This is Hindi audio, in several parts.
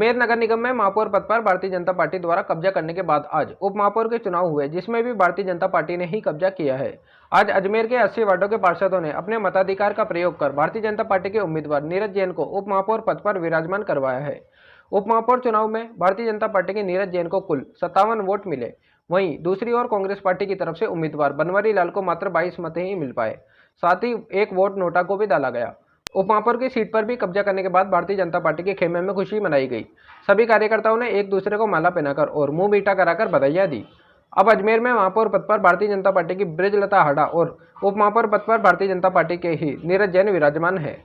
अजमेर नगर निगम में महापौर पद पर भारतीय जनता पार्टी द्वारा कब्जा करने के बाद आज उप महापौर के चुनाव हुए, जिसमें भी भारतीय जनता पार्टी ने ही कब्जा किया है। आज अजमेर के 80 वार्डों के पार्षदों ने अपने मताधिकार का प्रयोग कर भारतीय जनता पार्टी के उम्मीदवार नीरज जैन को उप महापौर पद पर विराजमान करवाया है। उप महापौर चुनाव में भारतीय जनता पार्टी के नीरज जैन को कुल 57 वोट मिले। वहीं दूसरी ओर कांग्रेस पार्टी की तरफ से उम्मीदवार बनवारी लाल को मात्र 22 मत ही मिल पाए। साथ ही एक वोट नोटा को भी डाला गया। उप महापौर की सीट पर भी कब्जा करने के बाद भारतीय जनता पार्टी के खेमे में खुशी मनाई गई। सभी कार्यकर्ताओं ने एक दूसरे को माला पहनाकर और मुंह मीठा कराकर बधाइयां दी। अब अजमेर में महापौर पद पर भारतीय जनता पार्टी की ब्रिजलता हाड़ा और उप महापौर पद पर भारतीय जनता पार्टी के ही नीरज जैन विराजमान है।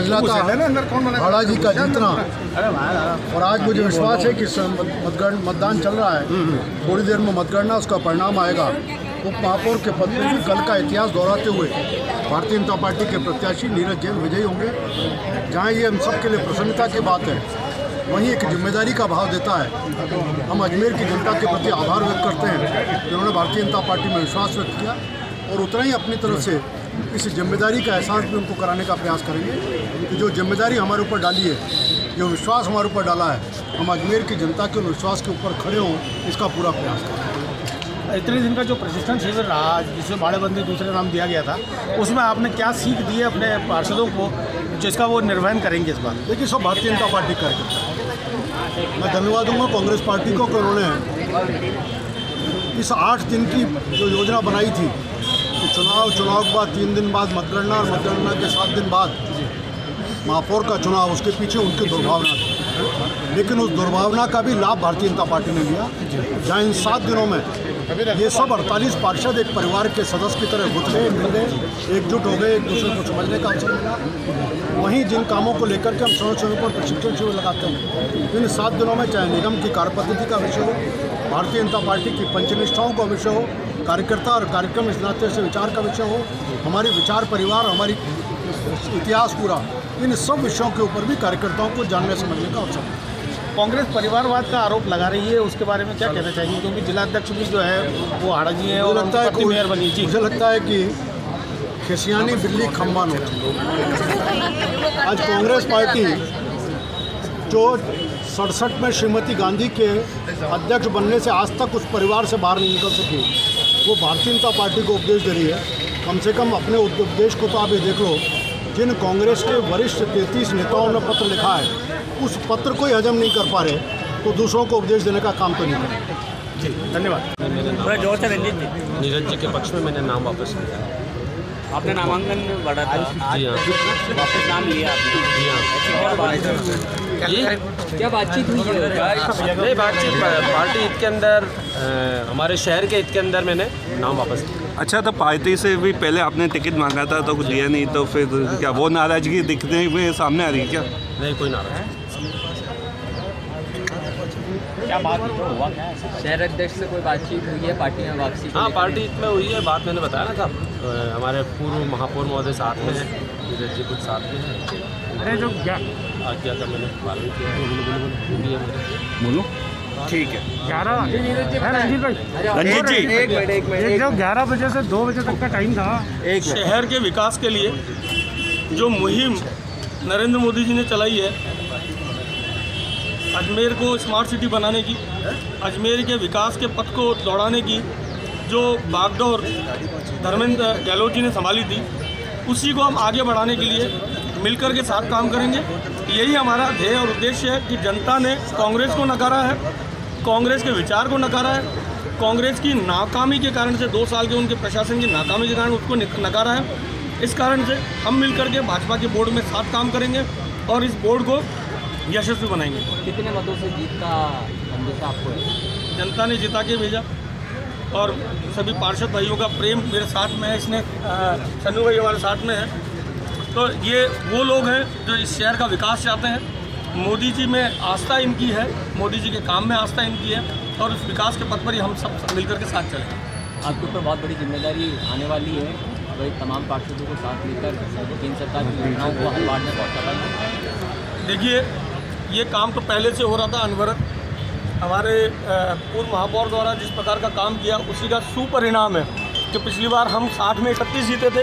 निकला था भाड़ा जी का जीतना, और आज मुझे विश्वास है कि मतदान चल रहा है, थोड़ी देर में मतगणना उसका परिणाम आएगा। उप महापौर के पद पर भी कल का इतिहास दोहराते हुए भारतीय जनता पार्टी के प्रत्याशी नीरज जैन विजयी होंगे। जहाँ ये हम सब के लिए प्रसन्नता की बात है, वहीं एक जिम्मेदारी का भाव देता है। हम अजमेर की जनता के प्रति आभार व्यक्त करते हैं जिन्होंने भारतीय जनता पार्टी में विश्वास व्यक्त किया, और उतना ही अपनी तरफ से इस जिम्मेदारी का एहसास भी उनको कराने का प्रयास करेंगे कि जो जिम्मेदारी हमारे ऊपर डाली है, जो विश्वास हमारे ऊपर डाला है, हम अजमेर की जनता के विश्वास के ऊपर खड़े हों, इसका पूरा प्रयास करें। इतने दिन का जो प्रशिक्षण शिविर रहा, जिसमें बाड़ेबंदी दूसरे नाम दिया गया था, उसमें आपने क्या सीख दी है अपने पार्षदों को जिसका वो निर्वहन करेंगे इस बार? देखिए, सब भारतीय जनता पार्टी कार्यकर्ता, मैं धन्यवाद दूंगा कांग्रेस पार्टी को कि उन्होंने इस 8 दिन की जो योजना बनाई थी कि चुनाव के बाद 3 दिन बाद मतगणना और मतगणना के 7 दिन बाद महापौर का चुनाव, उसके पीछे उनकी दुर्भावना थी, लेकिन उस दुर्भावना का भी लाभ भारतीय जनता पार्टी ने लिया। जहाँ इन 7 दिनों में ये सब 48 पार्षद एक परिवार के सदस्य की तरह घुट गए, मिल गए, एकजुट हो गए, एक दूसरे को समझने का अवसर मिला। वहीं जिन कामों को लेकर के हम समय पर प्रशिक्षण शिविर लगाते हैं, इन 7 दिनों में चाहे निगम की कार्यपद्धति का विषय हो, भारतीय जनता पार्टी की पंचनिष्ठाओं का विषय हो, कार्यकर्ता और कार्यक्रम इस नाते से विचार का विषय हो, हमारी विचार परिवार, हमारी इतिहास पूरा, इन सब विषयों के ऊपर भी कार्यकर्ताओं को जानने समझने का अवसर है। कांग्रेस परिवारवाद का आरोप लगा रही है, उसके बारे में क्या कहना चाहिए? क्योंकि जिलाध्यक्ष भी जो है वो हाड़ा जी हैं और लगता है मेयर बनी। मुझे लगता है कि खिसियानी बिल्ली खम्बा नोट। आज कांग्रेस पार्टी जो 67 में श्रीमती गांधी के अध्यक्ष बनने से आज तक उस परिवार से बाहर नहीं निकल सकी, वो भारतीय जनता पार्टी को उपदेश दे रही है। कम से कम अपने उपदेश को तो आप ये देख लो, जिन कांग्रेस के वरिष्ठ 33 नेताओं ने पत्र लिखा है, उस पत्र को ही हजम नहीं कर पा रहे, तो दूसरों को उपदेश देने का काम तो नहीं करें। जी, धन्यवाद। नीरज जी के पक्ष में मैंने नाम वापस लिया। आपने नामांकन बढ़ा था? जी हाँ, वापस नाम लिया आपने? जी हाँ। क्या बातचीत हुई है? नहीं, बातचीत पार्टी हित के अंदर, हमारे शहर के हित के अंदर मैंने नाम वापस लिया। अच्छा, तो पार्टी से भी पहले आपने टिकट मांगा था तो कुछ दिया नहीं, तो फिर क्या वो नाराजगी दिखने हुए सामने आ रही है क्या? नहीं, कोई नाराज। क्या बात हुआ? क्या शहर अध्यक्ष से कोई बातचीत हुई है पार्टी में वापसी? हाँ, पार्टी हित में हुई है बात, मैंने बताया ना था। हमारे पूर्व महापौर महोदय साथ में हैं, नीरज जी कुछ साथ में हैं। अरे जो आज्ञा का मैंने पालन किया। बोलो, ठीक है। 11 रंजीत जी, एक मिनट, जो 11 बजे से 2 बजे तक का टाइम था, एक शहर के विकास के लिए जो मुहिम नरेंद्र मोदी जी ने चलाई है, अजमेर को स्मार्ट सिटी बनाने की, अजमेर के विकास के पथ को दौड़ाने की जो बागडोर धर्मेंद्र गहलोत जी ने संभाली थी, उसी को हम आगे बढ़ाने के लिए मिलकर के साथ काम करेंगे। यही हमारा ध्येय और उद्देश्य है कि जनता ने कांग्रेस को नकारा है, कांग्रेस के विचार को नकारा है, कांग्रेस की नाकामी के कारण से 2 साल के उनके प्रशासन की नाकामी के कारण उसको नकारा है। इस कारण से हम मिलकर के भाजपा के बोर्ड में साथ काम करेंगे और इस बोर्ड को यशस्वी बनाएंगे। कितने मतों से जीत का अंदेशा आपको है? जनता ने जिता के भेजा और सभी पार्षद भाइयों का प्रेम मेरे साथ में है, इसने सन्नू भाई हमारे साथ में है। तो ये वो लोग हैं जो इस शहर का विकास चाहते हैं। मोदी जी में आस्था इनकी है, मोदी जी के काम में आस्था इनकी है और उस विकास के पथ पर ही हम सब मिलकर के साथ चलेंगे। आपके ऊपर बहुत बड़ी जिम्मेदारी आने वाली है, वही तमाम पार्षदों को साथ लेकर केंद्र सरकार की योजनाओं को हर बार में पहुँचा। देखिए, ये काम तो पहले से हो रहा था अनवरत। हमारे पूर्व महापौर द्वारा जिस प्रकार का काम किया, उसी का सुपरिणाम है कि पिछली बार हम 60 में 31 जीते थे,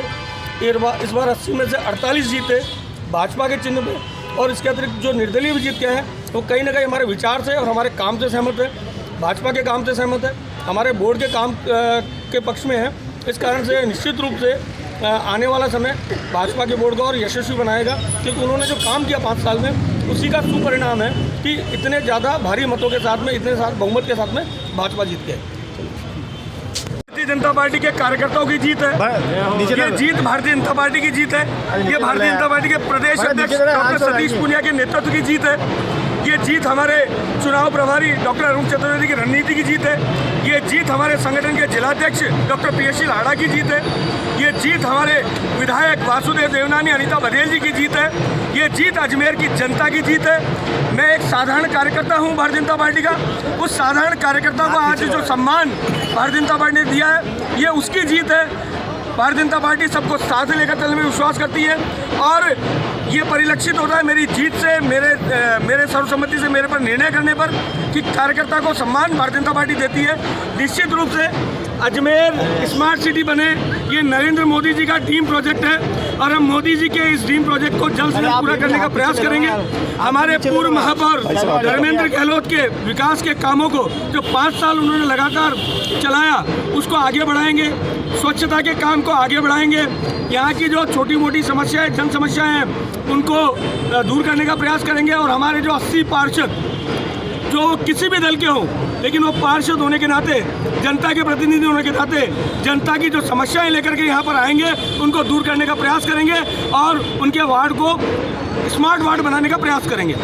इस बार 80 में से 48 जीते भाजपा के चिन्ह पे, और इसके अतिरिक्त जो निर्दलीय भी जीत गए हैं वो कहीं ना कहीं हमारे विचार से और हमारे काम से सहमत है, भाजपा के काम से सहमत है, हमारे बोर्ड के काम के पक्ष में है। इस कारण से निश्चित रूप से आने वाला समय भाजपा के बोर्ड को और यशस्वी बनाएगा, क्योंकि उन्होंने जो काम किया 5 साल में, उसी का सुपरिणाम है कि इतने ज़्यादा भारी मतों के साथ में, इतने बहुमत के साथ में भाजपा जीत गए। भारतीय जनता पार्टी के कार्यकर्ताओं की जीत है, ये जीत भारतीय जनता पार्टी की जीत है, ये भारतीय जनता पार्टी के प्रदेश अध्यक्ष डॉक्टर सतीश पूनिया के नेतृत्व की जीत है, ये ये जीत हमारे चुनाव प्रभारी डॉक्टर अरुण चतुर्वेदी की रणनीति की जीत है। ये जीत हमारे संगठन के जिलाध्यक्ष डॉक्टर पीएससी लाड़ा की जीत है। ये जीत हमारे विधायक वासुदेव देवनानी, अनीता बघेल जी की जीत है। ये जीत अजमेर की जनता की जीत है। मैं एक साधारण कार्यकर्ता हूँ भारतीय जनता पार्टी का। उस साधारण कार्यकर्ता को आज जो सम्मान भारतीय जनता पार्टी ने दिया है, ये उसकी जीत है। भारतीय जनता पार्टी सबको साथ लेकर चलने में विश्वास करती है और ये परिलक्षित होता है मेरी जीत से, मेरे सर्वसम्मति से मेरे पर निर्णय करने पर कि कार्यकर्ता को सम्मान भारतीय जनता पार्टी देती है। निश्चित रूप से अजमेर स्मार्ट सिटी बने, ये नरेंद्र मोदी जी का ड्रीम प्रोजेक्ट है और हम मोदी जी के इस ड्रीम प्रोजेक्ट को जल्द से जल्द पूरा करने का प्रयास करेंगे। हमारे पूर्व महापौर धर्मेंद्र गहलोत के विकास के कामों को जो 5 साल उन्होंने लगातार चलाया, उसको आगे बढ़ाएंगे। स्वच्छता के काम को आगे बढ़ाएंगे। यहाँ की जो छोटी मोटी समस्याएं, जन समस्याएं हैं, उनको दूर करने का प्रयास करेंगे। और हमारे जो 80 पार्षद जो किसी भी दल के हों, लेकिन वो पार्षद होने के नाते, जनता के प्रतिनिधि होने के नाते, जनता की जो समस्याएं लेकर के यहाँ पर आएंगे, उनको दूर करने का प्रयास करेंगे और उनके वार्ड को स्मार्ट वार्ड बनाने का प्रयास करेंगे।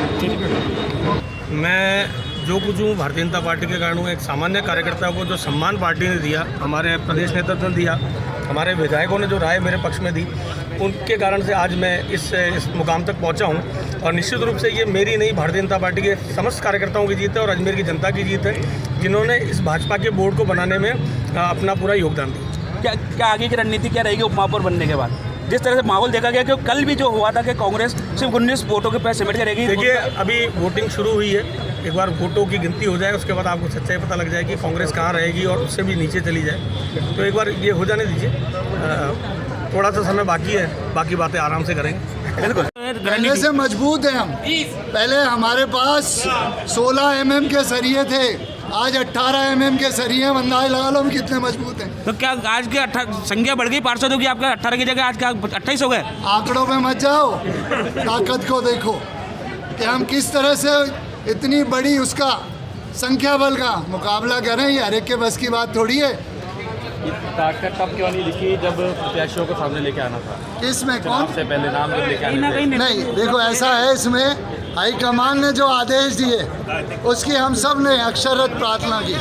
मैं जो कुछ हूँ भारतीय जनता पार्टी के कारण हूँ। एक सामान्य कार्यकर्ता को जो सम्मान पार्टी ने दिया, हमारे प्रदेश नेतृत्व ने दिया, हमारे विधायकों ने जो राय मेरे पक्ष में दी, उनके कारण से आज मैं इस मुकाम तक पहुंचा हूं। और निश्चित रूप से ये मेरी नहीं, भारतीय जनता पार्टी के समस्त कार्यकर्ताओं की जीत है और अजमेर की जनता की जीत है, जिन्होंने इस भाजपा के बोर्ड को बनाने में अपना पूरा योगदान दिया। क्या आगे की रणनीति क्या रहेगी उप महापौर बनने के बाद? जिस तरह से माहौल देखा गया कि कल भी जो हुआ था कि कांग्रेस सिर्फ 19 वोटों के पैसे सिमट के रहेगी। देखिए, अभी वोटिंग शुरू हुई है। एक बार वोटों की गिनती हो जाए, उसके बाद आपको सच्चाई पता लग जाएगी कांग्रेस कहाँ रहेगी और उससे भी नीचे चली जाए। तो एक बार ये हो जाने दीजिए, थोड़ा सा समय बाकी है, बाकी बातें आराम से करेंगे। बिल्कुल पहले से मजबूत हैं हम। पहले हमारे पास 16 mm के सरिये थे, आज 18 mm के सरिये। अंदाज लगा लो हम कितने मजबूत हैं। तो क्या आज के संख्या बढ़ गई पार्षदों की? आपका 18 की जगह आज क्या 28 हो गए? आंकड़ों पे मत जाओ, ताकत को देखो कि हम किस तरह से इतनी बड़ी उसका संख्या बल का मुकाबला करें। ये हर एक के बस की बात थोड़ी है। ताकत तब क्यों नहीं दिखी जब प्रत्याशियों को सामने लेके आना था? इसमें कौन से पहले नाम जब लेके आने थे? नहीं, देखो ऐसा है, इसमें हाईकमान ने जो आदेश दिए उसकी हम सब ने अक्षरशः प्रार्थना की।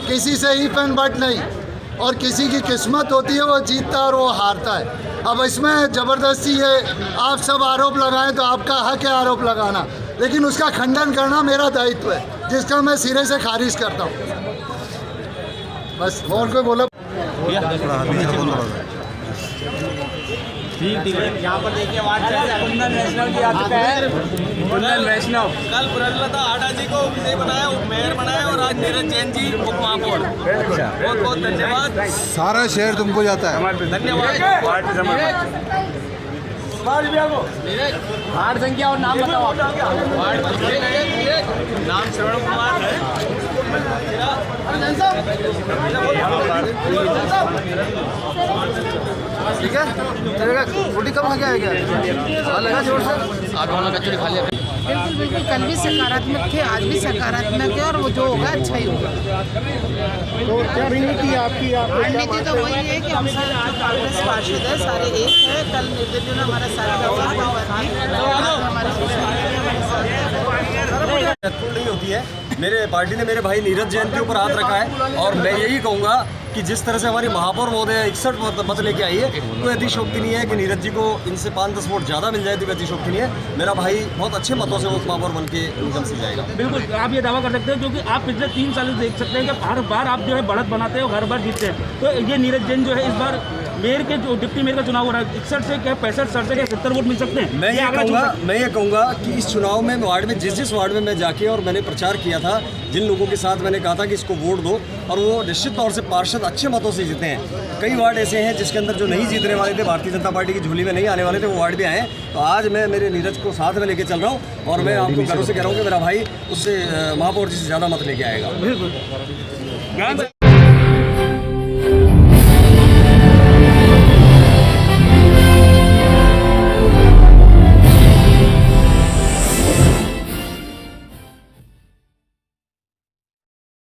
किसी से इफ एंड बट नहीं, और किसी की किस्मत होती है वो जीतता और वो हारता है। अब इसमें ज़बरदस्ती है, आप सब आरोप लगाएं तो आपका हक है आरोप लगाना, लेकिन उसका खंडन करना मेरा दायित्व है, जिसका मैं सिरे से खारिज करता हूँ। बस और कोई बोला ठीक है। यहाँ पर देखिए कुंदन वैष्णव जी आ चुका है। कुंदन वैष्णव कल ब्रजलता आडा जी को विजयी बनाया, उप मेयर बनाया और आज नीरज जैन जी उप महापौर। बहुत बहुत धन्यवाद। सारा शहर तुमको जाता है। धन्यवाद। वार्ड संख्या और नाम बताओ। नाम श्रवण कुमार है। ठीक है, चलेगा। रोटी कब खा के आएगा? लगा जोर से। आज वाला कचौड़ी खा लिया। बिल्कुल बिल्कुल, कल भी सकारात्मक थे, आज भी सकारात्मक है और वो जो होगा अच्छा ही होगा। तो क्या रणनीति आपकी? रणनीति तो वही है कि हम सब कांग्रेस पार्षद है, सारे एक है। कल निर्दलीय ने हमारा साथ नहीं होती है। मेरे पार्टी ने मेरे भाई नीरज जैन के ऊपर हाथ रखा है और मैं यही कहूँगा कि जिस तरह से हमारी महापौर महोदय 61 मत लेके आई है, कोई अतिशोक्ति नहीं है कि नीरज जी को इनसे 5-10 वोट ज़्यादा मिल जाए तो अतिशोक्ति नहीं है। मेरा भाई बहुत अच्छे मतों से वो महापौर बन के निगम से जाएगा। बिल्कुल, आप ये दावा कर सकते हैं क्योंकि आप पिछले 3 साल से देख सकते हैं कि हर बार आप जो है बढ़त बनाते हो, हर बार जीतते हैं। तो ये नीरज जैन जो है इस बार मेयर के जो डिप्टी मेयर का चुनाव हो रहा है, 61 से क्या 65 से क्या 70 वोट मिल सकते हैं? मैं ये कहूँगा कि इस चुनाव में वार्ड में जिस वार्ड में मैं जाके और मैंने प्रचार किया था, जिन लोगों के साथ मैंने कहा था कि इसको वोट दो, और वो निश्चित तौर से पार्षद अच्छे मतों से जीते हैं। कई वार्ड ऐसे हैं जिसके अंदर जो नहीं जीतने वाले थे, भारतीय जनता पार्टी की झोली में नहीं आने वाले थे, वो वार्ड भी आए। तो आज मैं मेरे नीरज को साथ में लेके चल रहा हूँ और मैं आपको गर्व से कह रहा हूँ कि मेरा भाई उससे महापौर जी से ज़्यादा मत लेके आएगा। बिल्कुल।